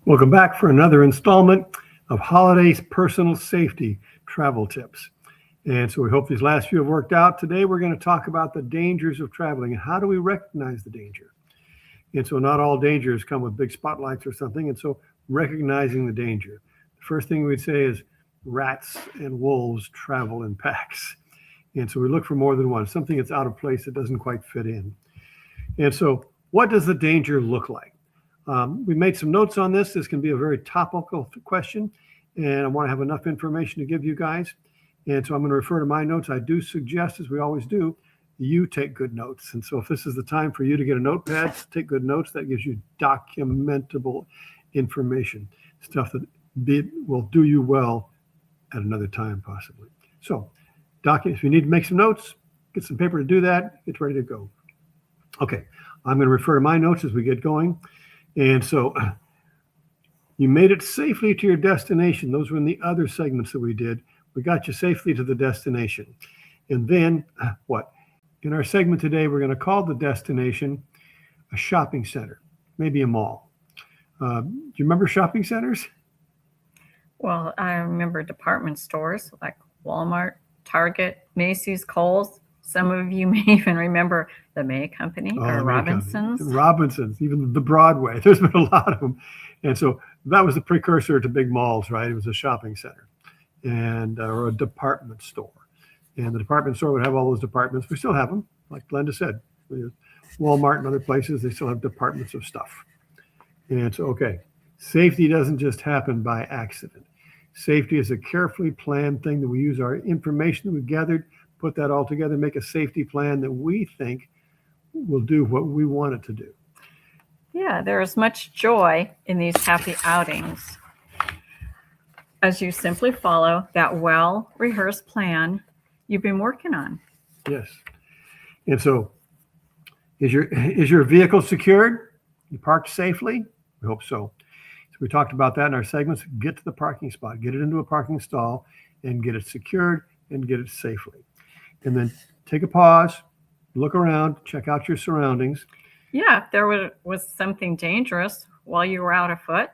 Welcome back for another installment of Holidays Personal Safety Travel Tips. And so we hope these last few have worked out. Today we're going to talk about the dangers of traveling and how do we recognize the danger. And so not all dangers come with big spotlights or something. And so recognizing the danger. The first thing we'd say is rats and wolves travel in packs. And so we look for more than one, something that's out of place that doesn't quite fit in. And so what does the danger look like? We made some notes on this. This can be a very topical question, and I want to have enough information to give you guys. And so I'm going to refer to my notes. I do suggest, as we always do, you take good notes. And so if this is the time for you to get a notepad, take good notes. That gives you documentable information, stuff that will do you well at another time, possibly. So if you need to make some notes, get some paper to do that, get ready to go. Okay, I'm going to refer to my notes as we get going. And so you made it safely to your destination. Those were in the other segments that we did. We got you safely to the destination. And then what? In our segment today, we're going to call the destination a shopping center, maybe a mall. Do you remember shopping centers? Well, I remember department stores like Walmart, Target, Macy's, Kohl's. Some of you may even remember the May Company or Robinsons. Robinsons, even the Broadway. There's been a lot of them. And so that was the precursor to big malls, right? It was a shopping center and or a department store. And the department store would have all those departments. We still have them, like Glenda said. Walmart and other places, they still have departments of stuff. And so, okay, safety doesn't just happen by accident. Safety is a carefully planned thing that we use our information that we've gathered, put that all together, make a safety plan that we think will do what we want it to do. Yeah, there is much joy in these happy outings as you simply follow that well-rehearsed plan you've been working on. Yes. And so is your vehicle secured? You parked safely? We hope so. So we talked about that in our segments. Get to the parking spot, get it into a parking stall, and get it secured and get it safely. And then take a pause, look around, check out your surroundings. Yeah, if there was something dangerous while you were out afoot,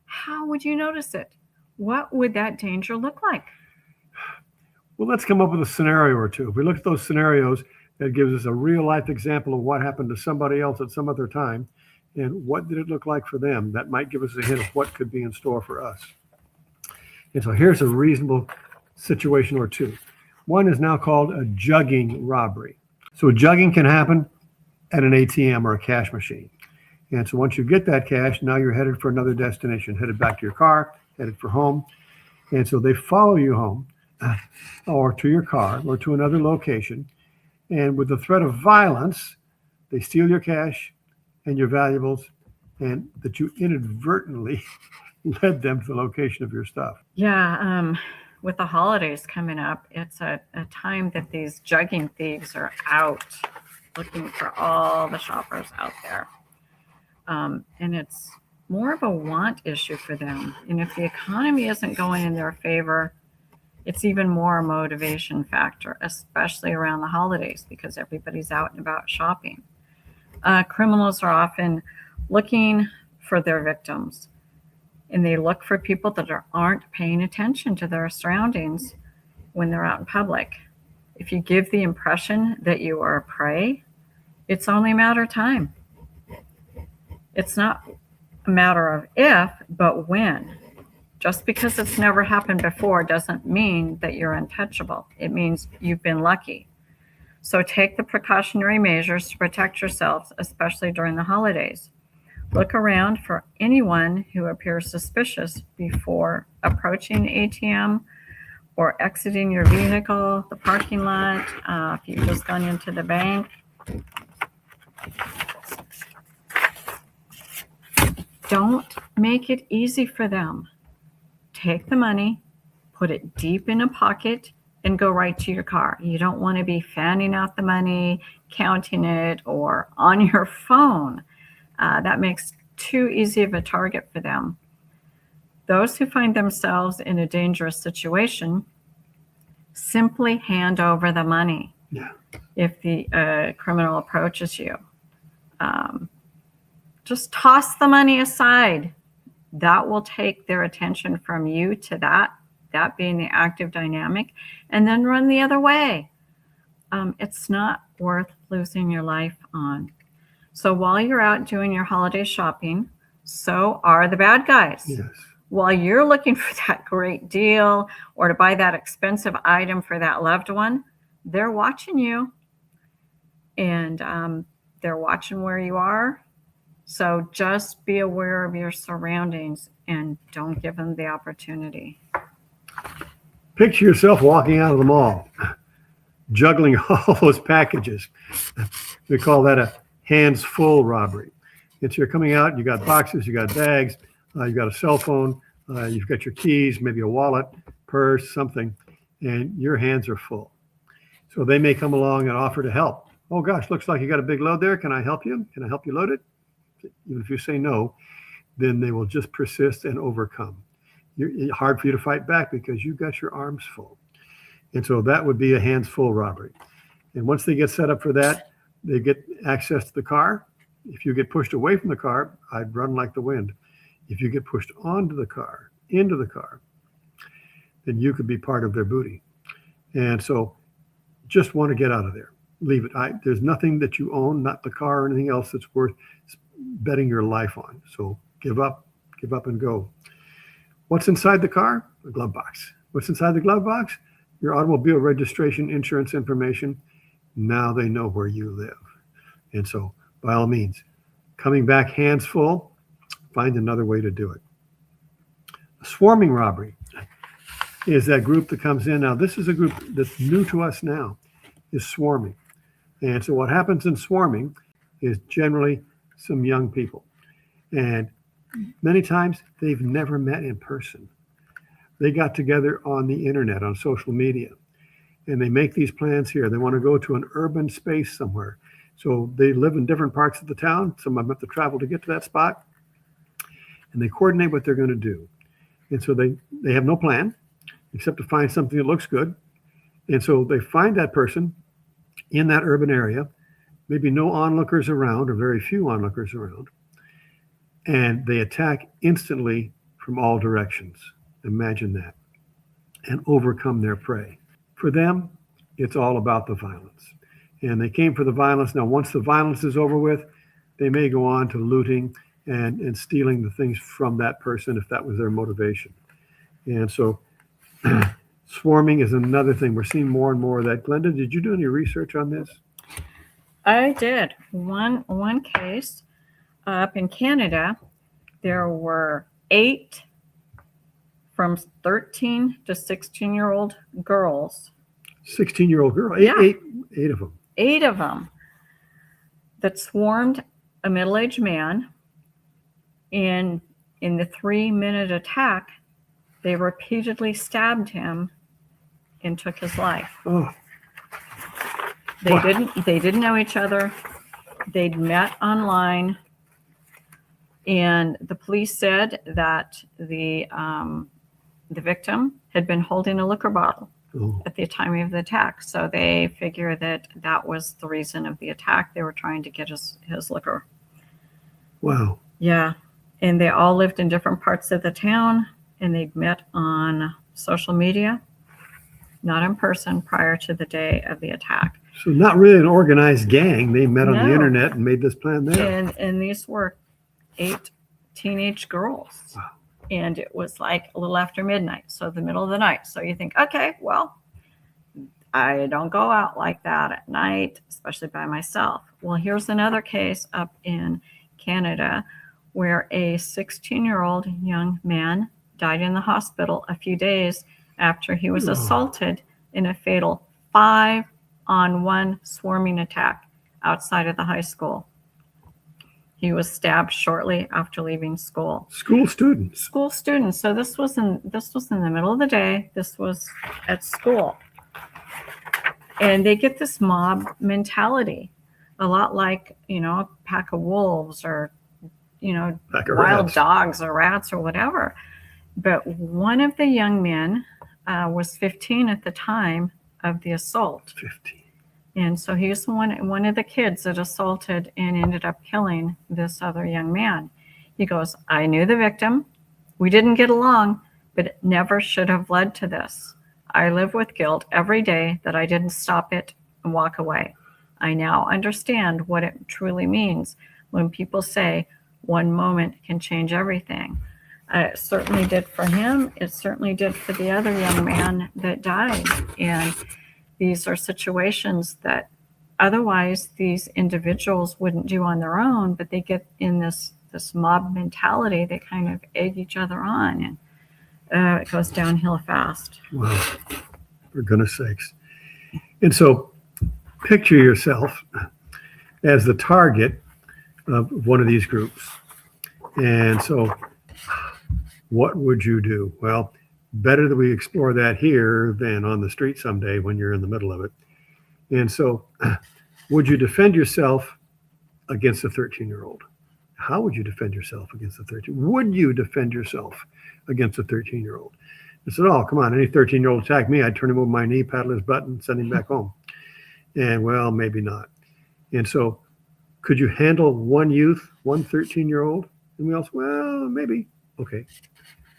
how would you notice it? What would that danger look like? Well, let's come up with a scenario or two. If we look at those scenarios, that gives us a real-life example of what happened to somebody else at some other time, and what did it look like for them. That might give us a hint of what could be in store for us. And so here's a reasonable situation or two. One is now called a jugging robbery. So jugging can happen at an ATM or a cash machine. And so once you get that cash, now you're headed for another destination, headed back to your car, headed for home. And so they follow you home or to your car or to another location. And with the threat of violence, they steal your cash and your valuables, and that you inadvertently led them to the location of your stuff. Yeah, with the holidays coming up, it's a time that these jugging thieves are out looking for all the shoppers out there. And it's more of a want issue for them. And if the economy isn't going in their favor, it's even more a motivation factor, especially around the holidays because everybody's out and about shopping. Criminals are often looking for their victims. And they look for people that aren't paying attention to their surroundings when they're out in public. If you give the impression that you are a prey, it's only a matter of time. It's not a matter of if, but when. Just because it's never happened before doesn't mean that you're untouchable. It means you've been lucky. So take the precautionary measures to protect yourselves, especially during the holidays. Look around for anyone who appears suspicious before approaching the ATM or exiting your vehicle, the parking lot, if you've just gone into the bank. Don't make it easy for them. Take the money, put it deep in a pocket, and go right to your car. You don't want to be fanning out the money, counting it, or on your phone. That makes too easy of a target for them. Those who find themselves in a dangerous situation simply hand over the money. Yeah. If the criminal approaches you, just toss the money aside. that will take their attention from you to that being the active dynamic, and then run the other way. It's not worth losing your life on. So while you're out doing your holiday shopping, so are the bad guys. Yes. While you're looking for that great deal or to buy that expensive item for that loved one, they're watching you, and they're watching where you are. So just be aware of your surroundings and don't give them the opportunity. Picture yourself walking out of the mall, juggling all those packages. We call that a hands full robbery. It's you're coming out, you got boxes, you got bags, you got a cell phone, you've got your keys, maybe a wallet, purse, something, and your hands are full. So they may come along and offer to help. Oh gosh, looks like you got a big load there. Can I help you? Can I help you load it? Even if you say no, then they will just persist and overcome. It's hard for you to fight back because you've got your arms full. And so that would be a hands full robbery. And once they get set up for that, they get access to the car. If you get pushed away from the car, I'd run like the wind. If you get pushed onto the car, into the car, then you could be part of their booty. And so just want to get out of there. Leave it. There's nothing that you own, not the car or anything else, that's worth betting your life on. So give up and go. What's inside the car? A glove box. What's inside the glove box? Your automobile registration, insurance information. Now they know where you live. And so by all means, coming back hands full, find another way to do it. A swarming robbery is that group that comes in. Now, this is a group that's new to us now, is swarming. And so what happens in swarming is generally some young people. And many times they've never met in person. They got together on the internet, on social media, and they make these plans here. They want to go to an urban space somewhere. So they live in different parts of the town. Some of them have to travel to get to that spot. And they coordinate what they're going to do. And so they have no plan except to find something that looks good. And so they find that person in that urban area, maybe no onlookers around or very few onlookers around. And they attack instantly from all directions. Imagine that. And overcome their prey. For them, it's all about the violence. And they came for the violence. Now, once the violence is over with, they may go on to looting and stealing the things from that person if that was their motivation. And so swarming is another thing. We're seeing more and more of that. Glenda, did you do any research on this? I did. One case up in Canada, there were 8 from 13 to 16-year-old girls. 16-year-old girl, Yeah. eight of them. 8 of them that swarmed a middle-aged man. In the 3-minute attack, they repeatedly stabbed him and took his life. Oh, They didn't know each other. They'd met online, and the police said that the victim had been holding a liquor bottle at the time of the attack. So they figure that was the reason of the attack. They were trying to get his liquor. wow. Yeah. And they all lived in different parts of the town, and they'd met on social media, not in person, prior to the day of the attack. So not really an organized gang. They met on the No. internet and made this plan there. And these were 8 teenage girls. Wow. And it was like a little after midnight, so the middle of the night. So you think, okay, well, I don't go out like that at night, especially by myself. Well, here's another case up in Canada where a 16-year-old young man died in the hospital a few days after he was assaulted in a fatal 5-on-1 swarming attack outside of the high school. He was stabbed shortly after leaving school. School students. School students. So this was in the middle of the day. This was at school. And they get this mob mentality, a lot like, a pack of wolves or, Pack of wild rats. dogs or rats or whatever. But one of the young men was 15 at the time of the assault. 15. And so he was one of the kids that assaulted and ended up killing this other young man. He goes, I knew the victim. We didn't get along, but it never should have led to this. I live with guilt every day that I didn't stop it and walk away. I now understand what it truly means when people say one moment can change everything. It certainly did for him. It certainly did for the other young man that died. And these are situations that otherwise these individuals wouldn't do on their own, but they get in this mob mentality. They kind of egg each other on, and it goes downhill fast. Wow, for goodness sakes. And so picture yourself as the target of one of these groups. And so what would you do? Well, better that we explore that here than on the street someday when you're in the middle of it. And so would you defend yourself against a 13-year-old? How would you defend yourself against a 13? Would you defend yourself against a 13-year-old? I said, oh, come on, any 13-year-old attack me, I'd turn him over my knee, paddle his butt, and send him back home. And well, maybe not. And so could you handle one youth, one 13-year-old? And we all said, well, maybe. Okay.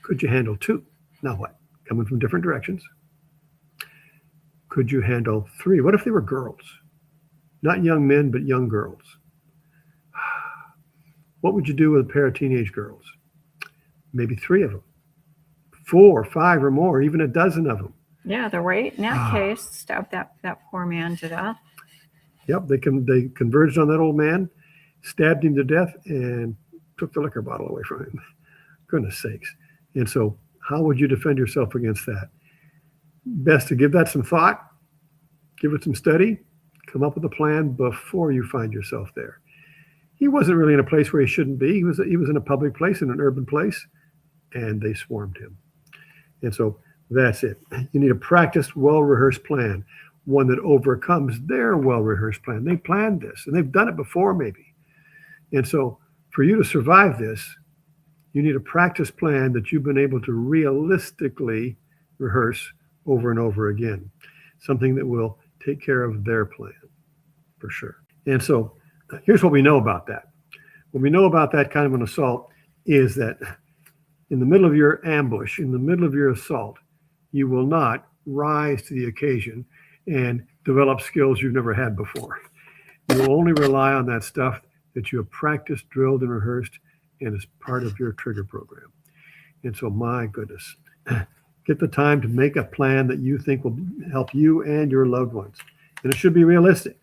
Could you handle two? Now what? Coming from different directions. Could you handle three? What if they were girls? Not young men, but young girls. What would you do with a pair of teenage girls? Maybe three of them, 4, 5 or more, even a dozen of them. Yeah, the rate in that case stabbed that poor man to death. Yep, they converged on that old man, stabbed him to death, and took the liquor bottle away from him. Goodness sakes. And so how would you defend yourself against that? Best to give that some thought, give it some study, come up with a plan before you find yourself there. He wasn't really in a place where he shouldn't be. He was in a public place, in an urban place, and they swarmed him. And so that's it. You need a practiced, well-rehearsed plan, one that overcomes their well-rehearsed plan. They planned this, and they've done it before maybe. And so for you to survive this, you need a practice plan that you've been able to realistically rehearse over and over again, something that will take care of their plan for sure. And so here's what we know about that. What we know about that kind of an assault is that in the middle of your ambush, in the middle of your assault, you will not rise to the occasion and develop skills you've never had before. You will only rely on that stuff that you have practiced, drilled, and rehearsed, and is part of your trigger program. And so, my goodness, get the time to make a plan that you think will help you and your loved ones. And it should be realistic.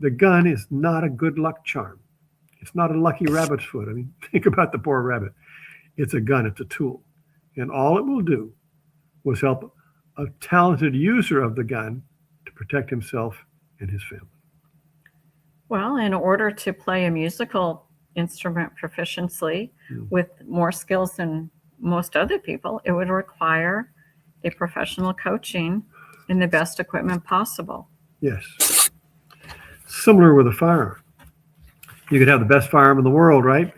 The gun is not a good luck charm. It's not a lucky rabbit's foot. I mean, think about the poor rabbit. It's a gun, it's a tool. And all it will do was help a talented user of the gun to protect himself and his family. Well, in order to play a musical instrument proficiently with more skills than most other people, it would require a professional coaching and the best equipment possible. Yes. Similar with a firearm. You could have the best firearm in the world, right?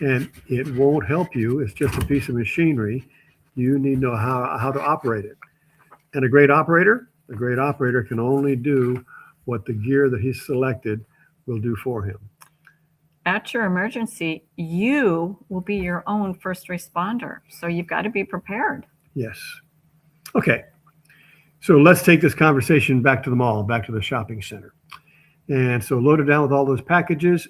And it won't help you. It's just a piece of machinery. You need to know how to operate it. And a great operator can only do what the gear that he's selected will do for him. At your emergency, you will be your own first responder. So you've got to be prepared. Yes. Okay. So let's take this conversation back to the mall, back to the shopping center. And so loaded down with all those packages,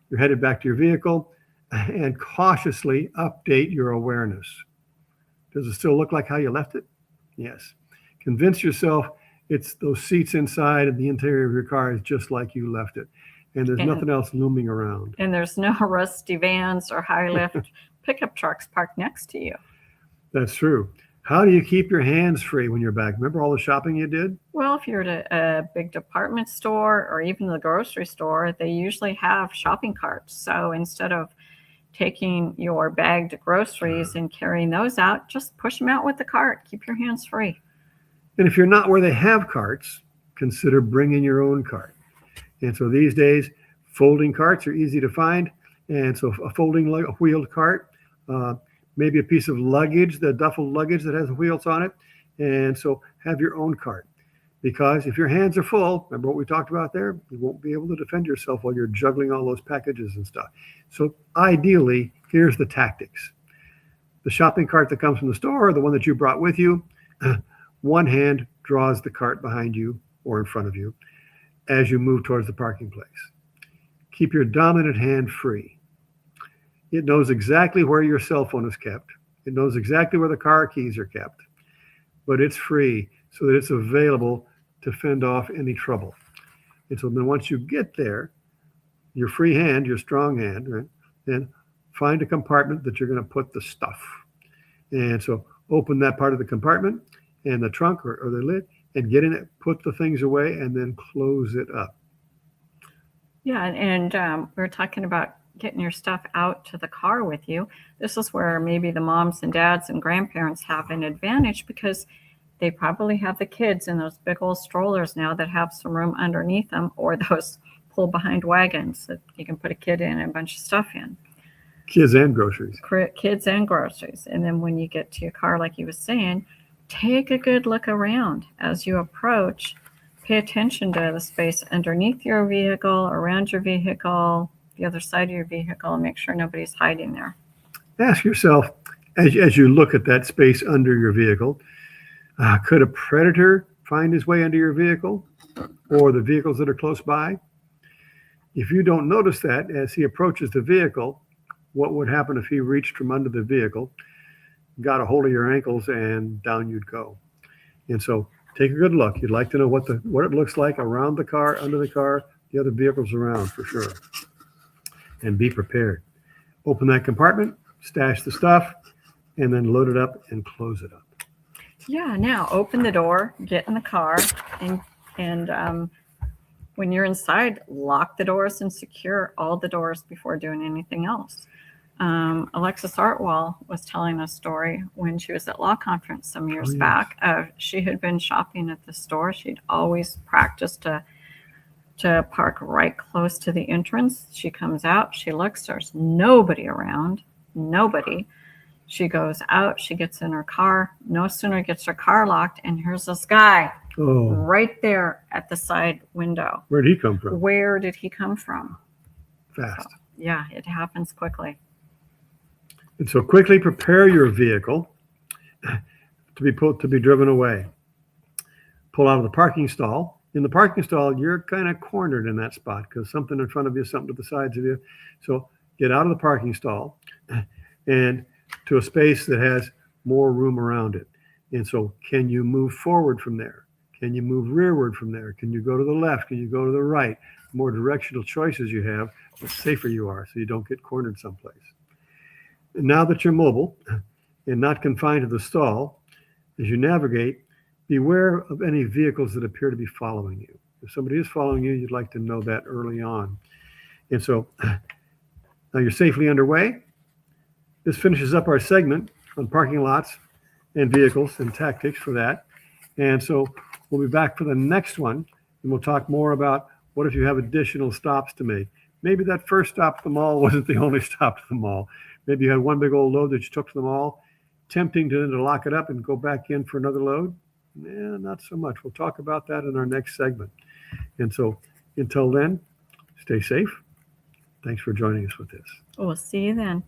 you're headed back to your vehicle and cautiously update your awareness. Does it still look like how you left it? Yes. Convince yourself it's those seats inside and the interior of your car is just like you left it. And there's nothing else looming around. And there's no rusty vans or high lift pickup trucks parked next to you. That's true. How do you keep your hands free when you're back? Remember all the shopping you did? Well, if you're at a big department store or even the grocery store, they usually have shopping carts. So instead of taking your bagged groceries and carrying those out, just push them out with the cart. Keep your hands free. And if you're not where they have carts, consider bringing your own cart. And so these days, folding carts are easy to find. And so a folding wheeled cart, maybe a piece of luggage, the duffel luggage that has wheels on it. And so have your own cart. Because if your hands are full, remember what we talked about there? You won't be able to defend yourself while you're juggling all those packages and stuff. So ideally, here's the tactics. the shopping cart that comes from the store or the one that you brought with you, one hand draws the cart behind you or in front of you as you move towards the parking place. Keep your dominant hand free. It knows exactly where your cell phone is kept. It knows exactly where the car keys are kept, but it's free so that it's available to fend off any trouble. And so then once you get there, your free hand, your strong hand, right, then find a compartment that you're going to put the stuff. And so open that part of the compartment and the trunk or the lid and get in it, put the things away, and then close it up. Yeah, and we were talking about getting your stuff out to the car with you. This is where maybe the moms and dads and grandparents have an advantage because they probably have the kids in those big old strollers now that have some room underneath them, or those pull behind wagons that you can put a kid in and a bunch of stuff in. Kids and groceries. Kids and groceries. And then when you get to your car, like you was saying, take a good look around as you approach. Pay attention to the space underneath your vehicle, around your vehicle, the other side of your vehicle, and make sure nobody's hiding there. Ask yourself, as you look at that space under your vehicle, could a predator find his way under your vehicle or the vehicles that are close by? If you don't notice that as he approaches the vehicle, what would happen if he reached from under the vehicle, got a hold of your ankles, and down you'd go? And so take a good look. You'd like to know what it looks like around the car, under the car, the other vehicles around for sure. And be prepared. Open that compartment, stash the stuff, and then load it up and close it up. Yeah, now open the door, get in the car, and when you're inside, lock the doors and secure all the doors before doing anything else. Alexis Artwell was telling a story when she was at law conference some years back. She had been shopping at the store. She'd always practiced to park right close to the entrance. She comes out, she looks, there's nobody around, nobody. She goes out, she gets in her car. No sooner gets her car locked, and here's this guy right there at the side window. Where did he come from? Where did he come from? Fast. So, yeah, it happens quickly. And so quickly prepare your vehicle to be driven away. Pull out of the parking stall. In the parking stall, you're kind of cornered in that spot because something in front of you, something to the sides of you. So get out of the parking stall and to a space that has more room around it. And so can you move forward from there? Can you move rearward from there? Can you go to the left? Can you go to the right? The more directional choices you have, the safer you are so you don't get cornered someplace. And now that you're mobile and not confined to the stall, as you navigate, beware of any vehicles that appear to be following you. If somebody is following you, you'd like to know that early on. And so now you're safely underway. This finishes up our segment on parking lots and vehicles and tactics for that. And so we'll be back for the next one, and we'll talk more about what if you have additional stops to make. Maybe that first stop at the mall wasn't the only stop at the mall. Maybe you had one big old load that you took to the mall, tempting to lock it up and go back in for another load. Yeah, not so much. We'll talk about that in our next segment. And so until then, stay safe. Thanks for joining us with this. We'll see you then.